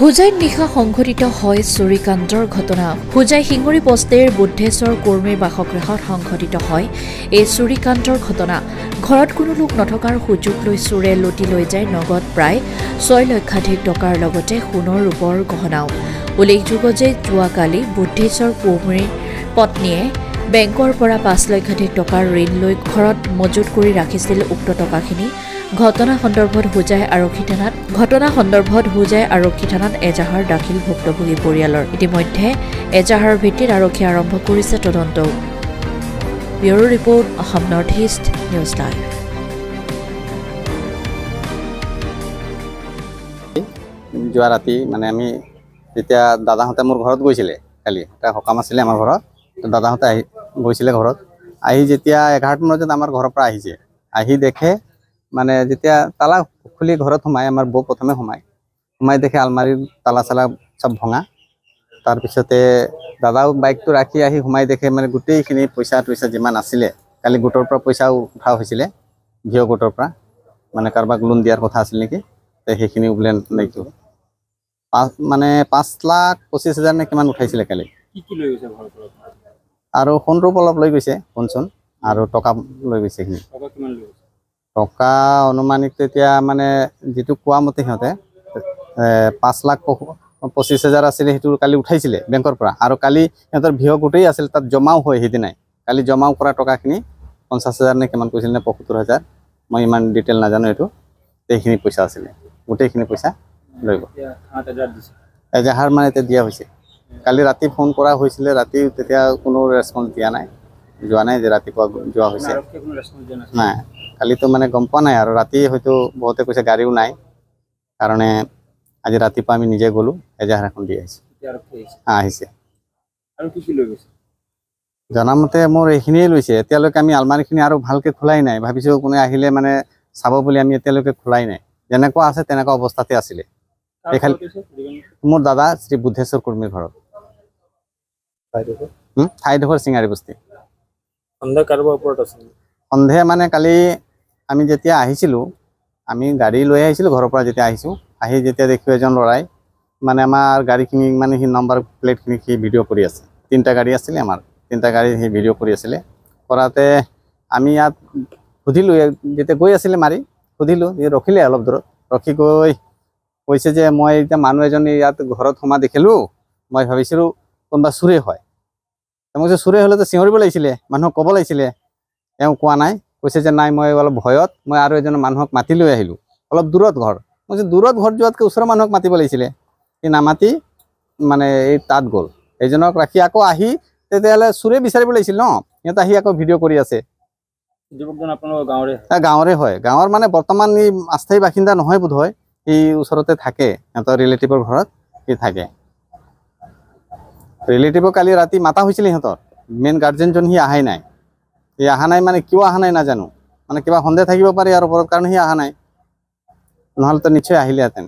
হুজাইত নিশা সংঘটিত হয় চুৰিকাণ্ডৰ ঘটনা। হুজাই শিঙৰি বস্তিৰ বুদ্ধেশ্বৰ কৰ্মীৰ বাসগৃহত সংঘটিত হয় এই চুৰিকাণ্ডৰ ঘটনা। ঘৰত কোনো লোক নথকাৰ সুযোগ লৈ চোৰে লুটি লৈ যায় নগদ প্ৰায় 6 লক্ষাধিক টকাৰ লগতে সোণৰ ৰূপৰ গহনাও। উল্লেখযোগ্য যে যোৱাকালি বুদ্ধেশ্বৰ কৰ্মীৰ পত্নীয়ে বেংকৰ পৰা 5 লক্ষাধিক টকাৰ ঋণ লৈ ঘৰত মজুত কৰি ৰাখিছিল। উক্ত টকাখিনি ঘটনা সন্দৰ্ভত হুজাই আৰক্ষী থানাত এজাহাৰ দাখিল ভুক্তভোগী পৰিয়ালৰ। ইতিমধ্যে এজাহাৰ ভিত্তিত আৰক্ষী আৰম্ভ কৰিছে তদন্ত। Bureau report, Assam north east news live. যোৱা ৰাতি মানে আমি যেতিয়া দাদাহঁতে মোৰ ঘৰত গৈছিলে, কালি এটা সকাম আছিলে আমাৰ ঘৰত, দাদাহঁতে গৈছিলে ঘৰত। আহি যেতিয়া 11টা বজাত আমাৰ ঘৰৰ পৰা আহিছে, আহি দেখে মানে যেতিয়া তালা খুলি ঘৰত সোমাই, আমাৰ বৌ প্ৰথমে সোমাই দেখে আলমাৰীৰ তালা চালা চব ভঙা। তাৰপিছতে দাদাও বাইকটো ৰাখি আহি সোমাই দেখে মানে গোটেইখিনি পইচা যিমান আছিলে, কালি গোটৰ পৰা পইচাও উঠা হৈছিলে, ভিঅ' গোটৰ পৰা মানে কাৰোবাক লোন দিয়াৰ কথা আছিল নেকি, সেইখিনি বোলে নাইতো মানে 5,25,000 নে কিমান উঠাইছিলে কালি। আৰু সোণ ৰূপ অলপ লৈ গৈছে, সোণ চোন আৰু টকা লৈ গৈছে। টকা অনুমানিক তেতিয়া মানে যিটো কোৱা মতে সিহঁতে 5,25,000 আছিলে, সেইটো কালি উঠাইছিলে বেংকৰ পৰা। আৰু কালি সিহঁতৰ ভিঅ' গোটেই আছিল, তাত জমাও হয় সেইদিনাই। কালি জমাও কৰা টকাখিনি 50,000 নে কিমান কৈছিল নে 75,000, মই ইমান ডিটেইল নাজানো এইটো। সেইখিনি পইচা আছিলে, গোটেইখিনি পইচা লৈ গ'ল। এজাহাৰ মানে এতিয়া দিয়া হৈছে। কালি ৰাতি ফোন কৰা হৈছিলে, ৰাতি তেতিয়া কোনো ৰেছপন্স দিয়া নাই, যোৱা নাই যে ৰাতিপুৱা যোৱা হৈছে নাই। কালিতো মানে গম পোৱা নাই, আৰু ৰাতি হয়তো বহুতে কৈছে গাড়ীও নাই কাৰণে আজি ৰাতিপুৱা আমি নিজে গ'লো, এজাহাৰ এখন দি আহিছে। জনামতে মোৰ এইখিনিয়ে লৈছে। এতিয়ালৈকে আমি আলমাৰীখিনি আৰু ভালকৈ খোলাই নাই, ভাবিছোঁ কোনে আহিলে মানে চাব বুলি। আমি এতিয়ালৈকে খোলাই নাই, যেনেকুৱা আছে তেনেকুৱা অৱস্থাতে আছিলে। মোৰ দাদা শ্ৰী বুদ্ধেশ্বৰ কৰ্মীৰ ঘৰত, ঠাইডোখৰ চিঙাৰী বস্তি। সন্দেহ মানে কালি আমি যেতিয়া আহিছিলোঁ, আমি গাড়ী লৈ আহিছিলোঁ ঘৰৰ পৰা। যেতিয়া আহিছোঁ, আহি যেতিয়া দেখোঁ এজন ল'ৰাই মানে আমাৰ গাড়ীখিনি মানে সি নম্বৰ প্লেটখিনি সি ভিডিঅ' কৰি আছে। 3টা গাড়ী আছিলে আমাৰ, 3টা গাড়ী সি ভিডিঅ' কৰি আছিলে। কৰাতে আমি ইয়াত সুধিলোঁ, যেতিয়া গৈ আছিলে মাৰি সুধিলোঁ, সি ৰখিলে অলপ দূৰত, ৰখি গৈ কৈছে যে মই এতিয়া মানুহ এজনী ইয়াত ঘৰত সোমা দেখিলোঁ, মই ভাবিছিলোঁ কোনোবা চোৰে হয়। মই কৈছোঁ চোৰে হ'লেতো চিঞৰিব লাগিছিলে, মানুহক ক'ব লাগিছিলে। তেওঁ কোৱা নাই, কৈছে যে নাই মই অলপ ভয়ত মই আৰু এজন মানুহক মাতি লৈ আহিলোঁ, অলপ দূৰত ঘৰ। মই কৈছোঁ দূৰত ঘৰত যোৱাতকৈ ওচৰৰ মানুহক মাতিব লাগিছিলে। সি নামাতি মানে এই তাত গ'ল, এইজনক ৰাখি আকৌ আহি তেতিয়াহ'লে চোৰে বিচাৰিব লাগিছিল ন। সিহঁত আহি আকৌ ভিডিঅ' কৰি আছে। গাঁৱৰে হয়, গাঁৱৰ মানে বৰ্তমান ই অস্থায়ী বাসিন্দা নহয় বোধ হয়, সি ওচৰতে থাকে, সিহঁতৰ ৰিলেটিভৰ ঘৰত সি থাকে। ৰিলেটিভক কালি ৰাতি মাতা হৈছিলে, সিহঁতৰ মেইন গাৰ্জেনজন সি অহাই নাই। সি অহা নাই মানে কিয় অহা নাই নাজানো, মানে কিবা সন্দেহ থাকিব পাৰে ইয়াৰ ওপৰত, কাৰণে সি অহা নাই, নহ'লেতো নিশ্চয় আহিলেহেঁতেন।